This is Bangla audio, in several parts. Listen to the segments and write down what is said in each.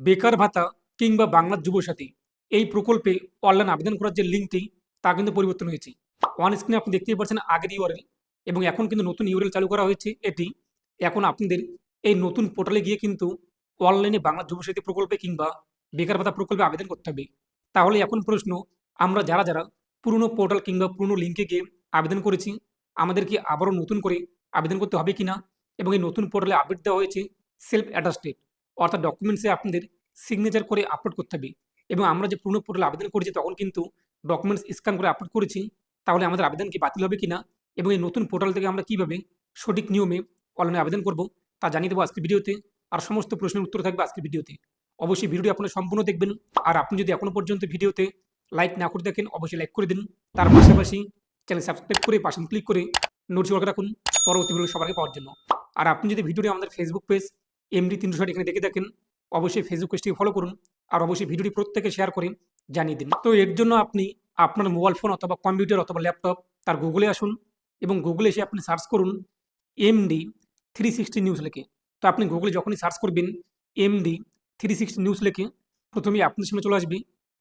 বেকার ভাতা কিংবা বাংলার যুবসাথী এই প্রকল্পে অনলাইন আবেদন করার যে লিঙ্কটি তা কিন্তু পরিবর্তন হয়েছে। অন স্ক্রিনে আপনি দেখতেই পাচ্ছেন আগের ইউআরএল এবং এখন কিন্তু নতুন ইউআরএল চালু করা হয়েছে এটি। এখন আপনাদের এই নতুন পোর্টালে গিয়ে কিন্তু অনলাইনে বাংলা যুবসাথী প্রকল্পে কিংবা বেকার ভাতা প্রকল্পে আবেদন করতে হবে। তাহলে এখন প্রশ্ন, আমরা যারা যারা পুরনো পোর্টাল কিংবা পুরনো লিঙ্কে গিয়ে আবেদন করেছি, আমাদের কি আবারও নতুন করে আবেদন করতে হবে কিনা? এবং এই নতুন পোর্টালে আপডেট দেওয়া হয়েছে সেলফ অ্যাটাস্টেড, অর্থাৎ ডকুমেন্টসে আপনাদের সিগনেচার করে আপলোড করতে হবে। এবং আমরা যে পুরনো পোর্টালে আবেদন করেছি তখন কিন্তু ডকুমেন্টস স্ক্যান করে আপলোড করেছি, তাহলে আমাদের আবেদন কি বাতিল হবে কিনা এবং এই নতুন পোর্টাল থেকে আমরা কীভাবে সঠিক নিয়মে অনলাইনে আবেদন করব তা জানিয়ে দেবো আজকের ভিডিওতে। আর সমস্ত প্রশ্নের উত্তর থাকবে আজকের ভিডিওতে। অবশ্যই ভিডিওটি আপনারা সম্পূর্ণ দেখবেন। আর আপনি যদি এখনও পর্যন্ত ভিডিওতে লাইক না করে দেখেন, অবশ্যই লাইক করে দিন। তার পাশাপাশি চ্যানেল সাবস্ক্রাইব করে পাশে ক্লিক করে নোটিফিকেশন রাখুন পরবর্তী ভিডিও সবার আগে পাওয়ার জন্য। আর আপনি যদি ভিডিওটি আমাদের ফেসবুক পেজ MD360 এখানে দেখে দেখেন, অবশ্যই ফেসবুক পেজটিকে ফলো করুন। আর অবশ্যই ভিডিওটি প্রত্যেকে শেয়ার করে জানিয়ে দিন। তো এর জন্য আপনি আপনার মোবাইল ফোন অথবা কম্পিউটার অথবা ল্যাপটপ তার গুগলে আসুন এবং গুগলে এসে আপনি সার্চ করুন MD360 নিউজ লিখে। তো আপনি গুগলে যখনই সার্চ করবেন MD360 নিউজ লিখে, প্রথমেই আপনার সামনে চলে আসবে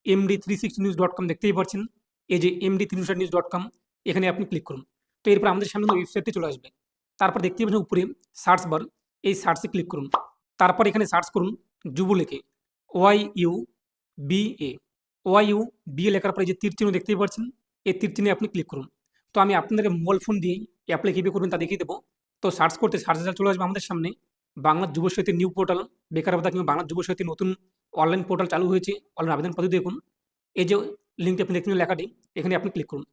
MD360news.com, দেখতেই পাচ্ছেন এই যে MD360news.com, এখানে আপনি ক্লিক করুন। তো এরপর আমাদের সামনে ওয়েবসাইটটি চলে আসবে। তারপর দেখতেই পাচ্ছেন উপরে সার্চ বার, এই সার্চে ক্লিক করুন। তারপর এখানে সার্চ করুন যুব লিখে, OYUBA। OYUBA লেখার পরে যে তীর চিহ্ন দেখতেই পাচ্ছেন, এই তীর চিহ্নে আপনি ক্লিক করুন। তো আমি আপনাদেরকে মোবাইল ফোন দিয়ে অ্যাপ্লাই কীভাবে করবেন তা দেখিয়ে দেবো। তো সার্চ করতে সার্চ রেজাল্ট চলে আসবে আমাদের সামনে বাংলা যুবসাথী নিউ পোর্টাল, বেকার ভাতা কিংবা বাংলা যুবসাথী নতুন অনলাইন পোর্টাল চালু হয়েছে, অনলাইন আবেদন পদ্ধতি দেখুন। এই যে লিঙ্কটি আপনি দেখুন লেখাটি, এখানে আপনি ক্লিক করুন।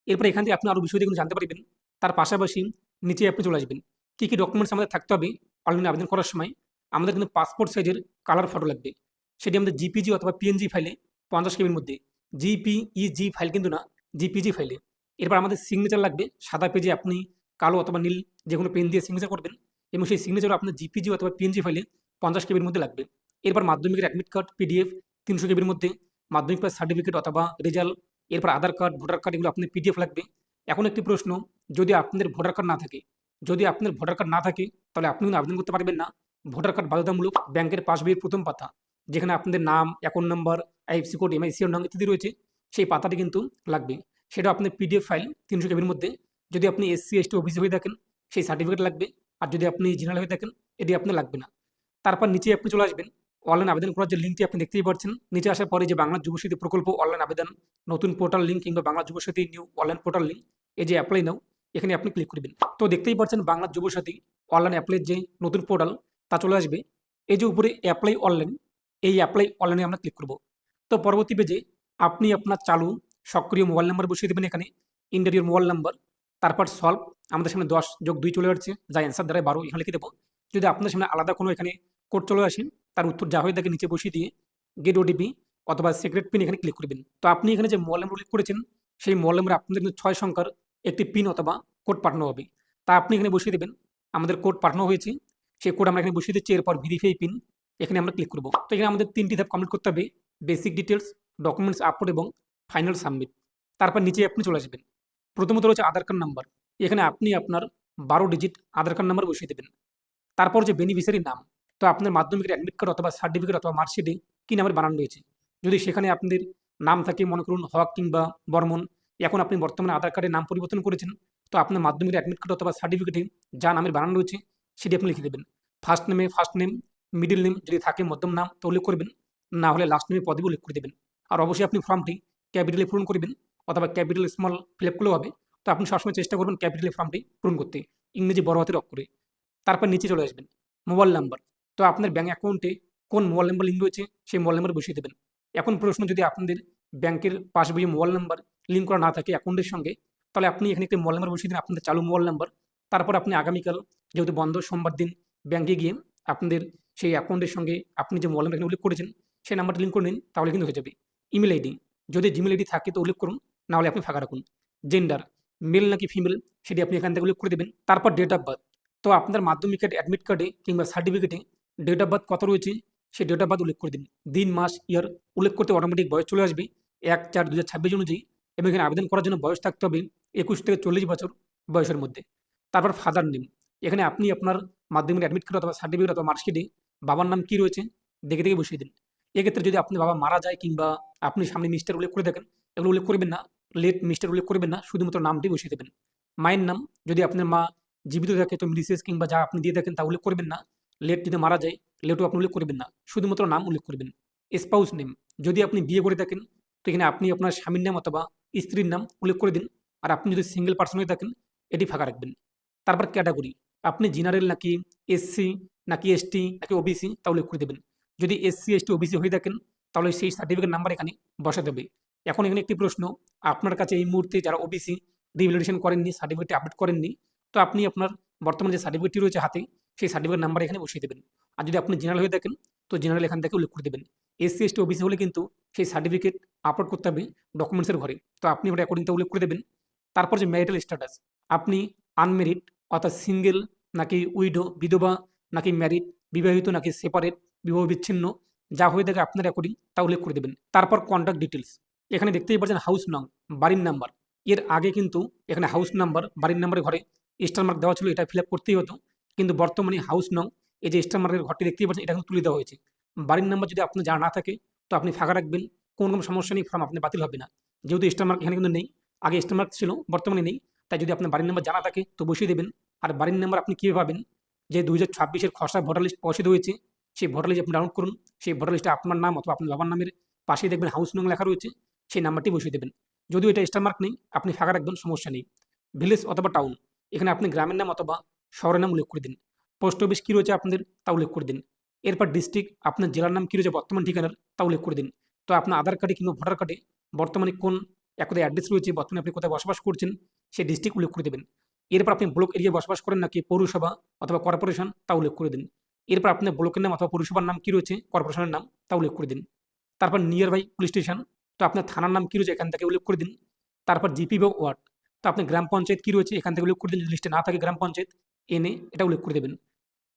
এরপর এখান থেকে আপনি আরও বিষয় দেখুন জানতে পারবেন। তার পাশাপাশি নিচে আপনি চলে আসবেন কী কী ডকুমেন্টস আমাদের থাকতে হবে অনলাইনে আবেদন করার সময়। আমাদের কিন্তু পাসপোর্ট সাইজের কালার ফটো লাগবে, সেটি আমাদের জিপিজি অথবা পিএনজি ফাইলে 50 কেবির মধ্যে। জিপিইজি ফাইল কিন্তু না, জিপিজি ফাইলে। এরপর আমাদের সিগনেচার লাগবে, সাদা পেজে আপনি কালো অথবা নীল যে কোনো পেন দিয়ে সিগনেচার করবেন এবং সেই সিগনেচার আপনার জিপিজি অথবা পিএনজি ফাইলে 50 কেবির মধ্যে লাগবে। এরপর মাধ্যমিকের অ্যাডমিট কার্ড PDF 300 কেবির মধ্যে, মাধ্যমিক পাস সার্টিফিকেট অথবা রেজাল্ট, এরপর আধার কার্ড, ভোটার কার্ড, এগুলো আপনার PDF লাগবে। এখন একটি প্রশ্ন, যদি আপনাদের ভোটার কার্ড না থাকে, যদি আপনার ভোটার কার্ড না থাকে তাহলে আপনি কিন্তু আবেদন করতে পারবেন না। ভোটার কার্ড বাধ্যতামূলক। ব্যাংকের পাসবইয়ের প্রথম পাতা, যেখানে আপনাদের নাম, account number, IFSC code, MICR নং ইত্যাদি রয়েছে, সেই পাতাটি কিন্তু লাগবে। সেটা আপনার PDF ফাইল 300 কেবির মধ্যে। যদি আপনি SC ST OBC হয়ে থাকেন, সেই সার্টিফিকেট লাগবে। আর যদি আপনি জেনারেল হয়ে থাকেন, এটি আপনার লাগবে না। তারপর নিচে আপনি চলে আসবেন, অনলাইন আবেদন করার যে লিঙ্কটি আপনি দেখতেই পাচ্ছেন, নিচে আসার পরে যে বাংলা যুবসাথী প্রকল্প অনলাইন আবেদন নতুন পোর্টাল লিঙ্ক কিংবা Bangla Yuvasathi new online portal link, এই যে অ্যাপ্লাই নাও, এখানে আপনি ক্লিক করবেন। তো দেখতেই পাচ্ছেন বাংলা যুবসাথী অনলাইন অ্যাপ্লাইয়ের যে নতুন পোর্টাল তা চলে আসবে। এই যে উপরে অ্যাপ্লাই অনলাইন, এই অ্যাপ্লাই অনলাইনে আমরা ক্লিক করব। তো পরবর্তী পেজে আপনি আপনার চালু সক্রিয় মোবাইল নাম্বার বসিয়ে দেবেন, এখানে ইন্টারভিউর মোবাইল নাম্বার। তারপর সলভ, আমাদের সামনে 10+2 চলে আসছে, যা অ্যান্সার দ্বারা 12 এখানে লিখে দেবো। যদি আপনার সামনে আলাদা কোনো এখানে কোড চলে আসে, তার উত্তর যা হয়ে থাকে নিচে বসিয়ে দিয়ে গেট OTP অথবা সিক্রেট পিন এখানে ক্লিক করবেন। তো আপনি এখানে যে মোবাইল নাম্বার উল্লেখ করেছেন, সেই মোবাইল নাম্বারে আপনাদের কিন্তু 6 সংখ্যার একটি পিন অথবা কোড পাঠানো হবে, তা আপনি এখানে বসিয়ে দেবেন। আমাদের কোড পাঠানো হয়েছে, সেই কোড আমরা এখানে বসিয়ে দিচ্ছি। এরপর ভেরিফাই পিন, এখানে আমরা ক্লিক করব। তো এখানে আমাদের 3টি ধাপ কমপ্লিট করতে হবে, বেসিক ডিটেলস, ডকুমেন্টস আপলোড এবং ফাইনাল সাবমিট। তারপর নিচে আপনি চলে আসবেন। প্রথমত রয়েছে আধার কার্ড নাম্বার, এখানে আপনি আপনার 12 ডিজিট আধার কার্ড নাম্বার বসিয়ে দেবেন। তারপর যে বেনিফিশিয়ারি নাম, তো আপনার মাধ্যমিকের অ্যাডমিট কার্ড অথবা সার্টিফিকেট অথবা মার্কশিটে কী নামের বানান রয়েছে, যদি সেখানে আপনাদের নাম থাকে, মনে করুন হক কিংবা বর্মন, এখন আপনি বর্তমানে আধার কার্ডের নাম পরিবর্তন করেছেন, তো আপনার মাধ্যমিকের অ্যাডমিট কার্ড অথবা সার্টিফিকেটে যা নামের বানান রয়েছে সেটি আপনি লিখে দেবেন। ফার্স্ট নেমে ফার্স্ট নেম, মিডিল নেম যদি থাকে মধ্যম নাম তো উল্লেখ করবেন, না হলে লাস্ট নেমে পদবি উল্লেখ করে দেবেন। আর অবশ্যই আপনি ফর্মটি ক্যাপিটালে পূরণ করবেন অথবা ক্যাপিটাল স্মল ফিল আপ করলেও হবে। তো আপনি সবসময় চেষ্টা করবেন ক্যাপিটালে ফর্মটি পূরণ করতে, ইংরেজি বড় হাতের অক্ষরে। তারপর নিচে চলে আসবেন, মোবাইল নাম্বার, তো আপনার ব্যাঙ্ক অ্যাকাউন্টে কোন মোবাইল নাম্বার লিঙ্ক রয়েছে সেই মোবাইল নাম্বার বসিয়ে দেবেন। এখন প্রশ্ন, যদি আপনাদের ব্যাংকের পাসবইয়ে মোবাইল নাম্বার লিঙ্ক করা না থাকে অ্যাকাউন্টের সঙ্গে, তাহলে আপনি এখানে একটি মোবাইল নাম্বার বসিয়ে দিন, আপনাদের চালু মোবাইল নাম্বার। তারপর আপনি আগামীকাল যেহেতু বন্ধ, সোমবার দিন ব্যাংকে গিয়ে আপনাদের সেই অ্যাকাউন্টের সঙ্গে আপনি যে মোবাইল নাম্বার উল্লেখ করেছেন সেই নাম্বারটা লিঙ্ক করে নিন, তাহলে কিন্তু হয়ে যাবে। ইমেল আইডি, যদি জিমেল আইডি থাকে তো উল্লেখ করুন, না হলে আপনি ফাঁকা রাখুন। জেন্ডার, মেল নাকি ফিমেল, সেটি আপনি এখান থেকে উল্লেখ করে দেবেন। তারপর ডেট অফ বার্থ, তো আপনার মাধ্যমিকের অ্যাডমিট কার্ডে কিংবা সার্টিফিকেটে ডেট অফ বার্থ কত রয়েছে সেই ডেট অফ বার্থ উল্লেখ করে দিন। দিন, মাস, ইয়ার উল্লেখ করতে অটোমেটিক বয়স চলে আসবে 1/4/2026 অনুযায়ী, এবং এখানে আবেদন করার জন্য বয়স থাকতে হবে 21 থেকে 40 বছর বয়সের মধ্যে। তারপর ফাদার নেম, এখানে আপনি আপনার মাধ্যমিক অ্যাডমিট কার্ড অথবা সার্টিফিকেট অথবা মার্কশিটে বাবার নাম কী রয়েছে দেখে দেখে বসিয়ে দিন। এক্ষেত্রে যদি আপনার বাবা মারা যায় কিংবা আপনি সামনে মিস্টার উল্লেখ করে থাকেন, এগুলো উল্লেখ করবেন না। লেট মিস্টার উল্লেখ করবেন না, শুধুমাত্র নামটি বসিয়ে দেবেন। মায়ের নাম যদি আপনার মা জীবিত থাকে তো মিসেস কিংবা যা আপনি দিয়ে থাকেন তা উল্লেখ করবেন না। লেট যদি মারা যায়, লেটও আপনি উল্লেখ করবেন না, শুধুমাত্র নাম উল্লেখ করবেন। স্পাউস নেম যদি আপনি বিয়ে করে থাকেন তো এখানে আপনি আপনার স্বামীর নাম অথবা স্ত্রীর নাম উল্লেখ করে দিন। আর আপনি যদি সিঙ্গেল পার্সন হয়ে থাকেন এটি ফাঁকা রাখবেন। তারপর ক্যাটাগরি, আপনি জেনারেল নাকি এসসি নাকি এসটি নাকি ওবিসি তা উল্লেখ করে দেবেন। যদি এসসি এসটি ওবিসি হয়ে থাকেন তাহলে সেই সার্টিফিকেট নাম্বার এখানে বসাতে হবে। এখন এখানে একটি প্রশ্ন, আপনার কাছে এই মুহূর্তে যারা ওবিসি রিভ্যালিডেশন করেননি, সার্টিফিকেট আপডেট করেননি, তো আপনি আপনার বর্তমানে যে সার্টিফিকেটটি রয়েছে হাতে সেই সার্টিফিকেট নাম্বার এখানে বসিয়ে দেবেন। আর যদি আপনি জেনারেল হয়ে থাকেন তো জেনারেল এখান থেকে উল্লেখ করে দেবেন। এসসি এসটি ওবিসি হলে কিন্তু সেই সার্টিফিকেট আপলোড করতে হবে ডকুমেন্টসের ঘরে, তো আপনি ওটা অ্যাকর্ডিং উল্লেখ করে দেবেন। তারপর যে ম্যারিটাল স্ট্যাটাস, আপনি আনমেরিড অর্থাৎ সিঙ্গেল নাকি উইডো বিধবা নাকি ম্যারিড, বিবাহিত নাকি সেপারেট, বিবাহ বিচ্ছিন্ন, যা হয়ে থাকে আপনার অ্যাকর্ডিং তা উল্লেখ করে দেবেন। তারপর কন্ট্যাক্ট ডিটেলস, এখানে দেখতেই পাচ্ছেন হাউস নং, বাড়ির নাম্বার। এর আগে কিন্তু এখানে হাউস নাম্বার বাড়ির নাম্বারের ঘরে স্টার মার্ক দেওয়া ছিল, এটা ফিল আপ করতেই হতো। কিন্তু বর্তমানে হাউস নং এই যে স্টার মার্কের ঘরটি দেখতেই পাচ্ছেন এটা কিন্তু তুলে দেওয়া হয়েছে। বাড়ির নাম্বার যদি আপনার জানা না থাকে তো আপনি ফাঁকা রাখবেন, কোনো রকম সমস্যা নেই, ফর্ম আপনি বাতিল হবে না। যেহেতু স্টার মার্ক এখানে কিন্তু নেই, আগে স্টার মার্ক ছিল বর্তমানে নেই, তাই যদি আপনার বাড়ির নাম্বার জানা থাকে তো বসিয়ে দেবেন। আর বাড়ির নাম্বার আপনি কীভাবে পাবেন, যে 2026-এর খসড়া ভোটার লিস্ট প্রকাশিত হয়েছে সেই ভোটার লিস্ট আপনি ডাউনলোড করুন। সেই ভোটার লিস্টে আপনার নাম অথবা আপনার বাবার নামের পাশেই দেখবেন হাউস নং লেখা রয়েছে, সেই নাম্বারটি বসিয়ে দেবেন। যদিও এটা স্টার মার্ক নেই, আপনি ফাঁকা রাখবেন, সমস্যা নেই। ভিলেজ অথবা টাউন, এখানে আপনি গ্রামের নাম অথবা শহরের নাম উল্লেখ করে দিন। পোস্ট অফিস কী রয়েছে আপনাদের তা উল্লেখ করে দিন। এরপর ডিস্ট্রিক্ট, আপনার জেলার নাম কী রয়েছে বর্তমান ঠিকানার তা উল্লেখ করে দিন। তো আপনার আধার কার্ডে কিংবা ভোটার কার্ডে বর্তমানে কোন একদা অ্যাড্রেস রয়েছে, বর্তমানে আপনি কোথায় বসবাস করছেন সেই ডিস্ট্রিক্ট উল্লেখ করে দেবেন। এরপর আপনি ব্লক এরিয়ায় বসবাস করেন নাকি পৌরসভা অথবা কর্পোরেশন তা উল্লেখ করে দিন। এরপর আপনার ব্লকের নাম অথবা পৌরসভার নাম কী রয়েছে, কর্পোরেশনের নাম তা উল্লেখ করে দিন। তারপর নিয়ার বাই পুলিশ স্টেশন, তো আপনার থানার নাম কী রয়েছে এখান থেকে উল্লেখ করে দিন। তারপর জিপি বা ওয়ার্ড, তো আপনি গ্রাম পঞ্চায়েত কী রয়েছে এখান থেকে উল্লেখ করে দিন, যদি লিস্টে না থাকে গ্রাম পঞ্চায়েত এনে এটা উল্লেখ করে দেবেন।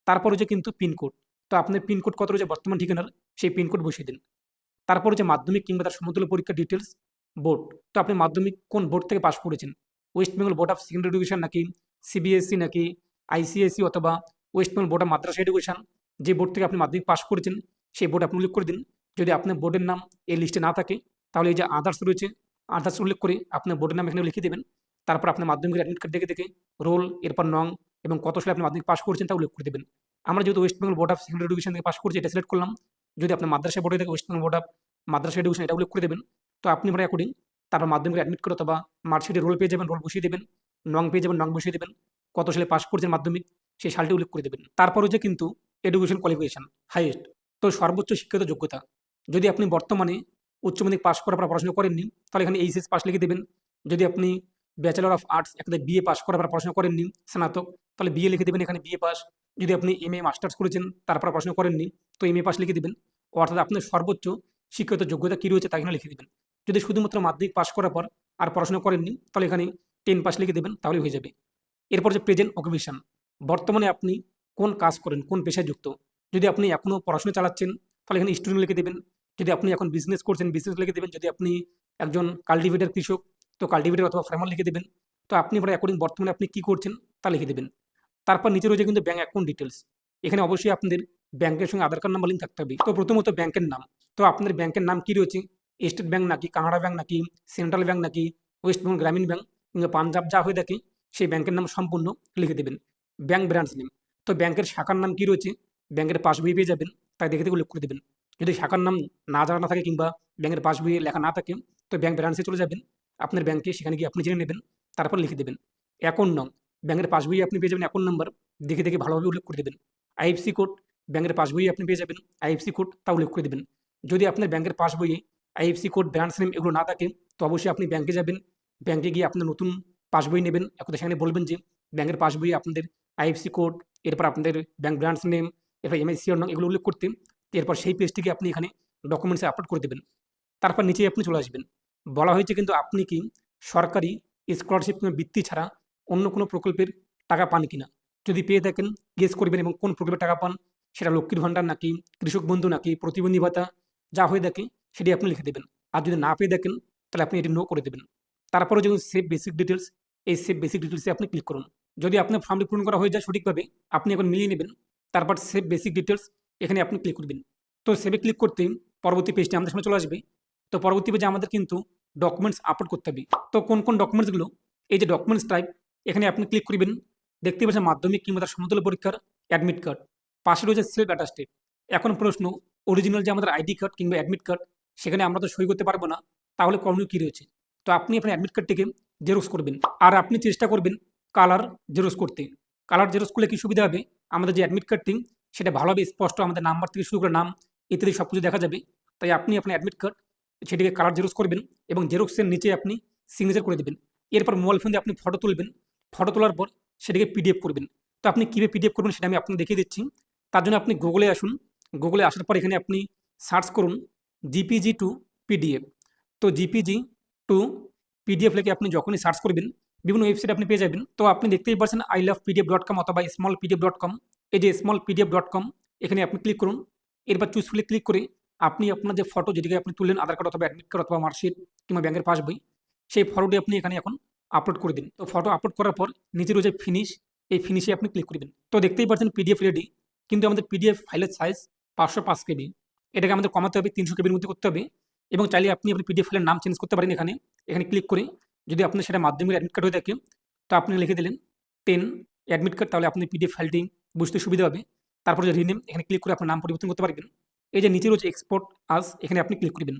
তারপর হচ্ছে কিন্তু পিনকোড, তো আপনার পিনকোড কত রয়েছে বর্তমান ঠিকানার সেই পিনকোড বসিয়ে দিন। তারপর হচ্ছে মাধ্যমিক কিংবা তার সমতুল্য পরীক্ষার ডিটেলস, বোর্ড, তো আপনি মাধ্যমিক কোন বোর্ড থেকে পাস করেছেন, West Bengal board of secondary education নাকি সিবিএসসি নাকি আইসিএসসি অথবা West Bengal board of Madrasa education, যে বোর্ড থেকে আপনি মাধ্যমিক পাস করেছেন সেই বোর্ড আপনি উল্লেখ করে দিন। যদি আপনার বোর্ডের নাম এই লিস্টে না থাকে তাহলে এই যে আদার্স রয়েছে, আদার্স উল্লেখ করে আপনার বোর্ডের নাম এখানে লিখে দেবেন। তারপর আপনার মাধ্যমিকের অ্যাডমিট কার্ড দেখে দেখে রোল, এরপর নং এবং কত সালে আপনি মাধ্যমিক পাস করেছেন তা উল্লেখ করে দেবেন। আমরা যেহেতু West Bengal board of secondary education থেকে পাস করছি এটা সিলেক্ট করলাম। যদি আপনার মাদ্রাসা বোর্ডে থেকে West Bengal board of Madrasa education এটা উল্লেখ করে দেবেন। তো আপনি মানে অ্যাকর্ডিং তারপর মাধ্যমিকের অ্যাডমিট করে অথবা মার্কশিটে রোল পেয়ে যাবেন, রোল বসিয়ে দেবেন। নং পেয়ে যাবেন, নং বসিয়ে দেবেন। কত সালে পাস করছেন মাধ্যমিক সেই সালটি উল্লেখ করে দেবেন। তারপর হচ্ছে কিন্তু এডুকেশন কোয়ালিফিকেশন হাইয়েস্ট, তো সর্বোচ্চ শিক্ষিত যোগ্যতা। যদি আপনি বর্তমানে উচ্চ মাধ্যমিক পাস করার পর পড়াশোনা করেননি তাহলে এখানে এইচএস পাস লিখে দেবেন। যদি আপনি ব্যাচেলর অফ আর্টস এখানে বিএ পাস করার পর পড়াশোনা করেননি স্নাতক, তাহলে বিএ লিখে দেবেন এখানে বিএ পাস। যদি আপনি এমএ মাস্টার্স করেছেন তারপর পড়াশোনা করেননি তো এমএ পাস লিখে দেবেন। অর্থাৎ আপনার সর্বোচ্চ শিক্ষিত যোগ্যতা কী রয়েছে তা এখানে লিখে দেবেন। যদি শুধুমাত্র মাধ্যমিক পাস করার পর আর পড়াশোনা করেননি তাহলে এখানে 10 পাস লিখে দেবেন, তাহলে হয়ে যাবে। এরপর যে প্রেজেন্ট অকুপেশন, বর্তমানে আপনি কোন কাজ করেন, কোন পেশায় যুক্ত। যদি আপনি এখনও পড়াশোনা চালাচ্ছেন তাহলে এখানে স্টুডেন্ট লিখে দেবেন। যদি আপনি এখন বিজনেস করছেন বিজনেস লিখে দেবেন। যদি আপনি একজন কাল্টিভেটার কৃষক তো কাল্টিভেটার অথবা ফার্মার লিখে দেবেন। তো আপনি এবার অ্যাকর্ডিং বর্তমানে আপনি কী করছেন তা লিখে দেবেন। তারপর নিচে রয়েছে কিন্তু ব্যাঙ্ক অ্যাকাউন্ট ডিটেলস, এখানে অবশ্যই আপনাদের ব্যাংকের সঙ্গে আধার কার্ড নাম্বার লিঙ্ক থাকতে হবে। তো প্রথমত ব্যাংকের নাম, তো আপনাদের ব্যাংকের নাম কী রয়েছে, স্টেট ব্যাংক নাকি কানাড়া ব্যাংক নাকি সেন্ট্রাল ব্যাংক নাকি ওয়েস্ট বেঙ্গল গ্রামীণ ব্যাংক কিংবা পাঞ্জাব যা হয়ে থাকে সেই ব্যাংকের নাম সম্পূর্ণ লিখে দেবেন। ব্যাংক ব্রাঞ্চ নেম, তো ব্যাংকের শাখার নাম কী রয়েছে ব্যাংকের পাসবই পেয়ে যাবেন, তাই দেখে দেখে উল্লেখ করে দেবেন। যদি শাখার নাম না জানা না থাকে কিংবা ব্যাংকের পাসবইয়ে লেখা না থাকে তো ব্যাংক ব্রাঞ্চে চলে যাবেন আপনার ব্যাংকে, সেখানে গিয়ে আপনি জেনে নেবেন, তারপর লিখে দেবেন। অ্যাকাউন্ট নং, ব্যাংকের পাসবইয়ে আপনি পেয়ে যাবেন অ্যাকাউন্ট নাম্বার, দেখে দেখে ভালোভাবে উল্লেখ করে দেবেন। আইএফসি কোড, ব্যাংকের পাসবইয়ে আপনি পেয়ে যাবেন আইএফসি কোড, তা উল্লেখ করে দেবেন। যদি আপনার ব্যাংকের পাসবইয়ে আইএফসি কোড, ব্রাঞ্চ নেম এগুলো না থাকে তো অবশ্যই আপনি ব্যাংকে যাবেন। ব্যাংকে গিয়ে আপনার নতুন পাসবই নেবেন, এখন সেখানে বলবেন যে ব্যাংকের পাসবইয়ে আপনাদের আইএফসি কোড, এরপর আপনাদের ব্যাংক ব্রাঞ্চ নেম, এরপর এমআইসিআর নং এগুলো উল্লেখ করতে, এরপর সেই পেজটিকে আপনি এখানে ডকুমেন্টসে আপলোড করে দেবেন। তারপর নিচেই আপনি চলে আসবেন। বলা হয়েছে কিন্তু আপনি কি সরকারি স্কলারশিপ কিংবা বৃত্তি ছাড়া অন্য কোনো প্রকল্পের টাকা পান কিনা। যদি পেয়ে থাকেন গেস করবেন এবং কোন প্রকল্পের টাকা পান, সেটা লক্ষ্মীর ভাণ্ডার নাকি কৃষক বন্ধু নাকি প্রতিবন্ধী ভাতা, যা হয়ে থাকে সেটি আপনি লিখে দেবেন। আর যদি না পেয়ে থাকেন তাহলে আপনি এটি নো করে দেবেন। তারপরে যেমন সেভ বেসিক ডিটেলস, এই সেভ বেসিক ডিটেলসে আপনি ক্লিক করুন। যদি আপনার ফর্মটি পূরণ করা হয়ে যায় সঠিকভাবে আপনি এখন মিলিয়ে নেবেন। তারপর সেভ বেসিক ডিটেলস এখানে আপনি ক্লিক করবেন। তো সেভে ক্লিক করতে পরবর্তী পেজটি আমাদের সামনে চলে আসবে। তো পরবর্তী পেজে আমাদের কিন্তু ডকুমেন্টস আপলোড করতে হবে। তো কোন কোন ডকুমেন্টসগুলো, এই যে ডকুমেন্টস টাইপ, এখানে আপনি ক্লিক করবেন। দেখতে পাচ্ছেন মাধ্যমিক কিংবা তার সমতুল্য পরীক্ষার অ্যাডমিট কার্ড, পাশে রয়েছে সেলফ অ্যাটাস্টেড। এখন প্রশ্ন, অরিজিনাল যে আমাদের আইডি কার্ড কিংবা অ্যাডমিট কার্ড, সেখানে আমরা তো সই করতে পারবো না, তাহলে করণীয় কী রয়েছে? তো আপনি আপনার অ্যাডমিট কার্ডটিকে জেরক্স করবেন, আর আপনি চেষ্টা করবেন কালার জেরক্স করতে। কালার জেরক্স করলে কি সুবিধা হবে, আমাদের যে অ্যাডমিট কার্ডটি সেটা ভালোভাবে স্পষ্ট, আমাদের নাম্বার থেকে শুরু করে নাম ইত্যাদি সব কিছু দেখা যাবে। তাই আপনি আপনার অ্যাডমিট কার্ড সেটিকে কালার জেরক্স করবেন এবং জেরক্সের নিচে আপনি সিগনেচার করে দেবেন। এরপর মোবাইল ফোন দিয়ে আপনি ফটো তুলবেন, ফটো তোলার পর সেটাকে পিডিএফ করবেন। তো আপনি কীভাবে পিডিএফ করবেন সেটা আমি আপনাকে দেখিয়ে দিচ্ছি। তার জন্য আপনি গুগলে আসুন, গুগলে আসার পর এখানে আপনি সার্চ করুন জিপিজি টু পিডিএফ। তো জিপিজি টু পিডিএফ লিখে আপনি যখনই সার্চ করবেন বিভিন্ন ওয়েবসাইট আপনি পেয়ে যাবেন। তো আপনি দেখতেই পাচ্ছেন ilovepdf.com অথবা smallpdf.com। এই যে smallpdf.com, এখানে আপনি ক্লিক করুন। এরপর চুজ ফিলে ক্লিক করে আপনি আপনার যে ফটো, যেটিকে আপনি তুললেন আধার কার্ড অথবা অ্যাডমিট কার্ড অথবা মার্কশিট কিংবা ব্যাংকের পাসবই, সেই ফটোটি আপনি এখানে এখন আপলোড করে দিন। তো ফটো আপলোড করার পর নিচে রয়েছে ফিনিশ, এই ফিনিশে আপনি ক্লিক করবেন। তো দেখতেই পাচ্ছেন পিডিএফ রেডি, কিন্তু আমাদের পিডিএফ ফাইলের সাইজ 505 কেবি। এটাকে আমাদের কমাতে হবে, 300 কেবির মধ্যে করতে হবে। এবং চাইলে আপনি আপনার পিডিএফ ফাইলের নাম চেঞ্জ করতে পারেন এখানে। এখানে ক্লিক করে যদি আপনার সেটা মাধ্যমিক অ্যাডমিট কার্ড হয়ে থাকে, তো আপনি লিখে দিলেন 10 অ্যাডমিট কার্ড, তাহলে আপনি পিডিএফ ফাইলটি বুঝতে সুবিধা হবে। তারপরে যে রিনেম, এখানে ক্লিক করে আপনার নাম পরিবর্তন করতে পারবেন। এই যে নিচে রয়েছে এক্সপোর্ট আস, এখানে আপনি ক্লিক করবেন।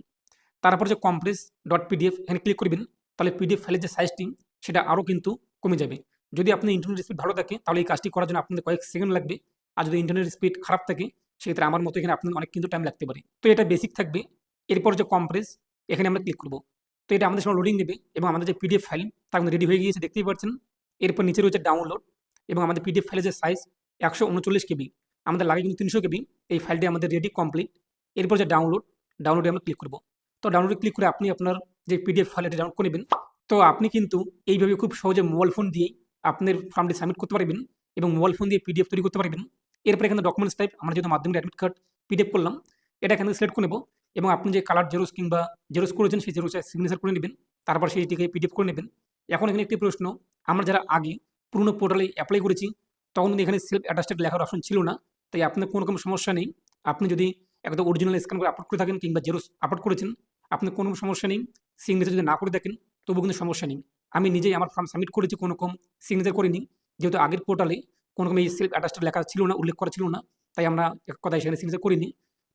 তারপর যে কম্প্রেস ডট পিডিএফ, এখানে ক্লিক করবেন। তাহলে পিডিএফ ফাইলের যে সাইজটি সেটা আরও কিন্তু কমে যাবে। যদি আপনার ইন্টারনেট স্পিড ভালো থাকে তাহলে এই কাজটি করার জন্য আপনাদের কয়েক সেকেন্ড লাগবে। আর যদি ইন্টারনেট স্পিড খারাপ থাকে সেক্ষেত্রে আমার মতো এখানে আপনার অনেক কিন্তু টাইম লাগতে পারে। তো এটা বেসিক থাকবে। এরপর যে কম্প্রেস, এখানে আমরা ক্লিক করব। তো এটা আমাদের সময় লোডিং দেবে এবং আমাদের যে পিডিএফ ফাইল তা কিন্তু রেডি হয়ে গিয়েছে, দেখতেই পাচ্ছেন। এরপর নিচে রয়েছে ডাউনলোড এবং আমাদের পিডিএফ ফাইলের যে সাইজ 139 কেবি, আমাদের লাগে কিন্তু 300 কেবি। এই ফাইলটি আমাদের রেডি কমপ্লিট। এরপর যে ডাউনলোডে আমরা ক্লিক করব। তো ডাউনলোডে ক্লিক করে আপনি আপনার যে পিডিএফ ফাইল এটা ডাউনলোড করে নেবেন। তো আপনি কিন্তু এইভাবে খুব সহজে মোবাইল ফোন দিয়েই আপনার ফর্মটি সাবমিট করতে পারবেন এবং মোবাইল ফোন দিয়ে পিডিএফ তৈরি করতে পারবেন। এরপরে এখানে ডকুমেন্টস টাইপ, আমরা যেহেতু মাধ্যমিক অ্যাডমিট কার্ড পিডিএফ করলাম, এটা এখানে সিলেক্ট করে নেব এবং আপনি যে কালার জেরক্স কিংবা জেরক্স করেছেন সেই জেরক্সের সিগনেচার করে নেবেন। তারপর সেইটিকে পিডিএফ করে নেবেন। এখন এখানে একটি প্রশ্ন, আমরা যারা আগে পুরনো পোর্টালে অ্যাপ্লাই করেছি তখন কিন্তু এখানে সেলফ অ্যাটাস্টেড লেখার অপশন ছিল না। তাই আপনার কোনো রকম সমস্যা নেই। আপনি যদি একদম অরিজিনাল স্ক্যান করে আপলোড করে থাকেন কিংবা জেরক্স আপলোড করেছেন, আপনার কোনো সমস্যা নেই। সিগনেচার যদি না করে দেখেন তবুও কিন্তু সমস্যা নেই। আমি নিজেই আমার ফর্ম সাবমিট করেছি, কোনো রকম সিগনেচার করিনি, যেহেতু আগের পোর্টালে কোনো রকম এই সেলফ অ্যাটাস্টেড লেখা ছিল না, উল্লেখ করা ছিল না, তাই আমরা এক কথায় সেখানে সিগনেচার করিনি।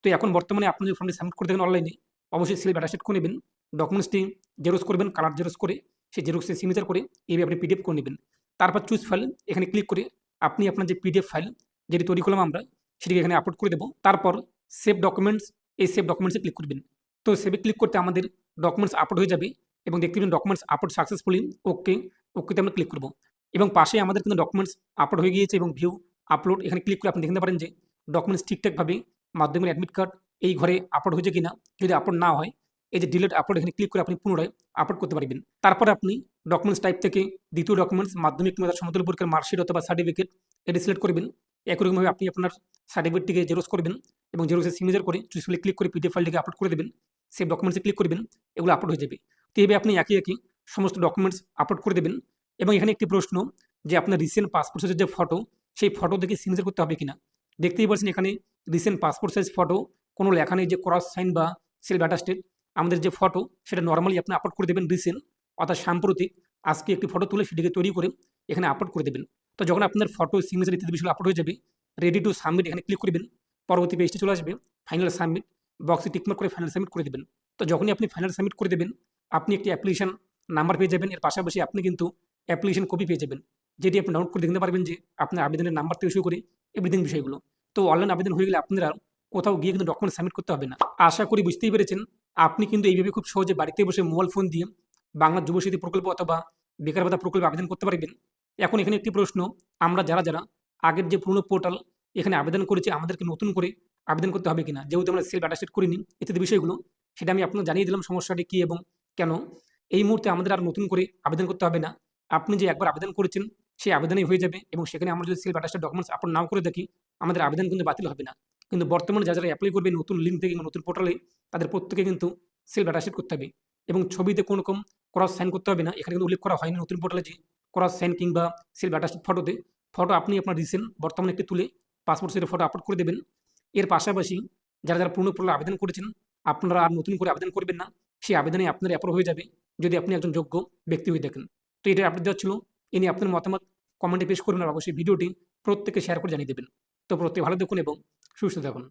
তো এখন বর্তমানে আপনি যদি ফর্মটি সাবমিট করে দেখেন অনলাইনে, অবশ্যই সেলফ অ্যাটাস্টেড করে নেবেন। ডকুমেন্টসটি জেরক্স করবেন, কালার জেরক্স করে সেই জেরক্সের সিগনেচার করে এইভাবে আপনি পিডিএফ করে নেবেন। তারপর চুজ ফাইল, এখানে ক্লিক করে আপনি আপনার যে পিডিএফ ফাইল যেটি তৈরি করলাম আমরা, সেটিকে এখানে আপলোড করে দেবো। তারপর সেভ ডকুমেন্টস, এই সেভ ডকুমেন্টসে ক্লিক করবেন। তো সেভে ক্লিক করতে আমাদের ডকুমেন্টস আপলোড হয়ে যাবে এবং দেখতে পাবেন ডকুমেন্টস আপলোড সাকসেসফুলি, ওকেতে আমরা ক্লিক করবো। এবং পাশে আমাদের কিন্তু ডকুমেন্টস আপলোড হয়ে গিয়েছে এবং ভিউ আপলোড, এখানে ক্লিক করে আপনি দেখতে পারেন যে ডকুমেন্টস ঠিকঠাকভাবে মাধ্যমিক অ্যাডমিট কার্ড এই ঘরে আপলোড হয়েছে কিনা। যদি আপলোড না হয়, এই যে ডিলিট আপলোড, এখানে ক্লিক করে আপনি পুনরায় আপলোড করতে পারবেন। তারপর আপনি ডকুমেন্টস টাইপ থেকে দ্বিতীয় ডকুমেন্টস মাধ্যমিক কিংবা সমতুল্য পরীক্ষার মার্কশিট অথবা সার্টিফিকেট এটি সিলেক্ট করবেন। একইরকমভাবে আপনি আপনার সার্টিফিকেটটিকে জেরক্স করবেন এবং জেরক্সের সিগনেচার করে চুজ করে ক্লিক করে পিডিএফ ফাইলটিকে আপলোড করে দেবেন। সেভ ডকুমেন্টসে ক্লিক করবেন, এগুলো আপলোড হয়ে যাবে। তো এইভাবে আপনি একই সমস্ত ডকুমেন্টস আপলোড করে দেবেন। এবং এখানে একটি প্রশ্ন, যে আপনার রিসেন্ট পাসপোর্ট সাইজের যে ফটো, সেই ফটো দেখে সিগনেচার করতে হবে কিনা। দেখতেই পাচ্ছেন এখানে রিসেন্ট পাসপোর্ট সাইজ ফটো, কোনো লেখা নেই যে ক্রস সাইন বা সেলফ অ্যাটাস্টেড। আমাদের যে ফটো সেটা নর্মালি আপনি আপলোড করে দেবেন রিসেন্ট, অর্থাৎ সাম্প্রতিক আজকে একটি ফটো তুলে সেটিকে তৈরি করে এখানে আপলোড করে দেবেন। তো যখন আপনার ফটো সিগনেচার ইত্যাদি বিষয় আপলোড হয়ে যাবে, রেডি টু সাবমিট, এখানে ক্লিক করবেন। পরবর্তী পেজটি চলে আসবে, ফাইনাল সাবমিট, বক্সে টিকমার্ক করে ফাইনাল সাবমিট করে দেবেন। তো যখনই আপনি ফাইনাল সাবমিট করে দেবেন, আপনি একটি অ্যাপ্লিকেশন নাম্বার পেয়ে যাবেন। এর পাশাপাশি আপনি কিন্তু অ্যাপ্লিকেশন কপি পেয়ে যাবেন, যেটি আপনি ডাউনলোড করে দেখতে পারবেন যে আপনার আবেদনের নাম্বার থেকে শুরু করে এভরিথিং বিষয়গুলো। তো অনলাইন আবেদন হয়ে গেলে আপনারা কোথাও গিয়ে কিন্তু ডকুমেন্ট সাবমিট করতে হবে না। আশা করি বুঝতেই পেরেছেন। আপনি কিন্তু এইভাবে খুব সহজে বাড়িতে বসে মোবাইল ফোন দিয়ে বাংলা যুবশক্তি প্রকল্প অথবা বেকার ভাতা প্রকল্পে আবেদন করতে পারবেন। এখন এখানে একটি প্রশ্ন, আমরা যারা আগের যে পুরনো পোর্টাল এখানে আবেদন করেছি, আমাদেরকে নতুন করে আবেদন করতে হবে কিনা, যেহেতু আমরা সেলফ অ্যাটাস্টেড করিনি ইত্যাদি বিষয়গুলো, সেটা আমি আপনাকে জানিয়ে দিলাম সমস্যাটি কী এবং কেন। এই মুহূর্তে আমাদের আর নতুন করে আবেদন করতে হবে না। আপনি যে একবার আবেদন করেছেন সেই আবেদনই হয়ে যাবে এবং সেখানে আমরা যদি সেলফ অ্যাটাস্টেড ডকুমেন্টস আপলোড নাও করে দেখি, আমাদের আবেদন কিন্তু বাতিল হবে না। কিন্তু বর্তমানে যারা অ্যাপ্লাই করবে নতুন লিঙ্ক থেকে নতুন পোর্টালে, তাদের প্রত্যেকে কিন্তু সেলফ অ্যাটাস্টেড করতে হবে এবং ছবিতে কোনো রকম ক্রস সাইন করতে হবে না। এখানে কিন্তু উল্লেখ করা হয়নি নতুন পোর্টালে যে ক্রস সাইন কিংবা সেলফ অ্যাটাস্টেড ফটোতে। ফটো আপনি আপনার রিসেন্ট বর্তমানে একটি তুলে পাসপোর্ট সাইজের ফটো আপলোড করে দেবেন। এর পাশাপাশি যারা যারা পুরনো পোর্টালে আবেদন করেছেন আপনারা আর নতুন করে আবেদন করবেন না। সেই আবেদনে আপনার অ্যাপ্রুভ হয়ে যাবে যদি আপনি একজন যোগ্য ব্যক্তি হয়ে থাকেন। তো এটাই আপডেট দেওয়া ছিল। এ নিয়ে আপনার মতামত কমেন্টে পেশ করবেন আর অবশ্যই ভিডিওটি প্রত্যেককে শেয়ার করে জানিয়ে দেবেন। তো প্রত্যেকে ভালো থাকুন এবং সুস্থ থাকুন।